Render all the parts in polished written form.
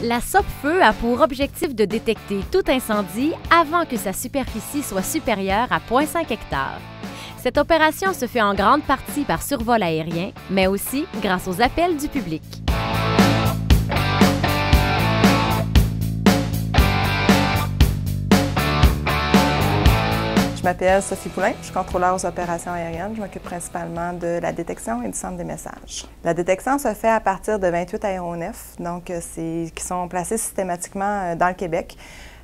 La SOPFEU a pour objectif de détecter tout incendie avant que sa superficie soit supérieure à 0,5 hectares. Cette opération se fait en grande partie par survol aérien, mais aussi grâce aux appels du public. Je m'appelle Sophie Poulain, je suis contrôleur aux opérations aériennes. Je m'occupe principalement de la détection et du centre des messages. La détection se fait à partir de 28 aéronefs, qui sont placés systématiquement dans le Québec.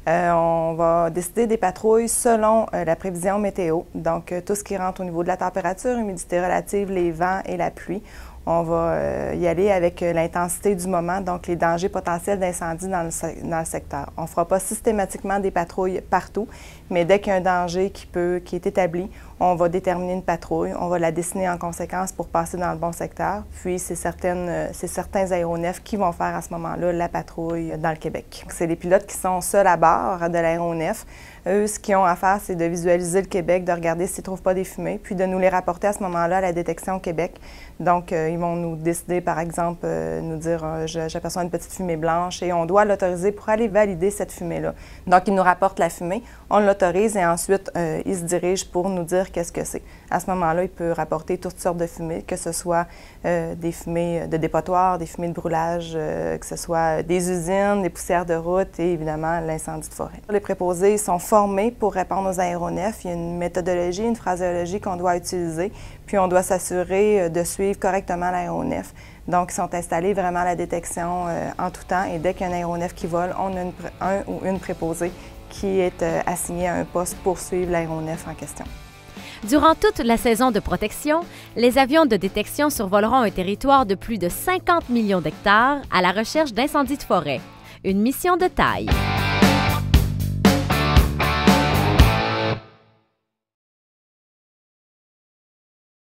On va décider des patrouilles selon la prévision météo, donc tout ce qui rentre au niveau de la température, humidité relative, les vents et la pluie. On va y aller avec l'intensité du moment, donc les dangers potentiels d'incendie dans le secteur. On ne fera pas systématiquement des patrouilles partout, mais dès qu'il y a un danger qui est établi, on va déterminer une patrouille, on va la dessiner en conséquence pour passer dans le bon secteur. Puis, c'est certains aéronefs qui vont faire à ce moment-là la patrouille dans le Québec. C'est les pilotes qui sont seuls à bord de l'aéronef. Eux, ce qu'ils ont à faire, c'est de visualiser le Québec, de regarder s'ils ne trouvent pas des fumées, puis de nous les rapporter à ce moment-là à la détection au Québec. Donc, ils vont nous décider, par exemple, nous dire « j'aperçois une petite fumée blanche » et on doit l'autoriser pour aller valider cette fumée-là. Donc, ils nous rapportent la fumée, on l'autorise et ensuite, ils se dirigent pour nous dire qu'est-ce que c'est. À ce moment-là, il peut rapporter toutes sortes de fumées, que ce soit des fumées de dépotoir, des fumées de brûlage, que ce soit des usines, des poussières de route et évidemment l'incendie de forêt. Les préposés sont formés pour répondre aux aéronefs. Il y a une méthodologie, une phraséologie qu'on doit utiliser, puis on doit s'assurer de suivre correctement l'aéronef. Donc, ils sont installés vraiment à la détection en tout temps et dès qu'il y a un aéronef qui vole, on a un ou une préposée qui est assigné à un poste pour suivre l'aéronef en question. Durant toute la saison de protection, les avions de détection survoleront un territoire de plus de 50 millions d'hectares à la recherche d'incendies de forêt. Une mission de taille.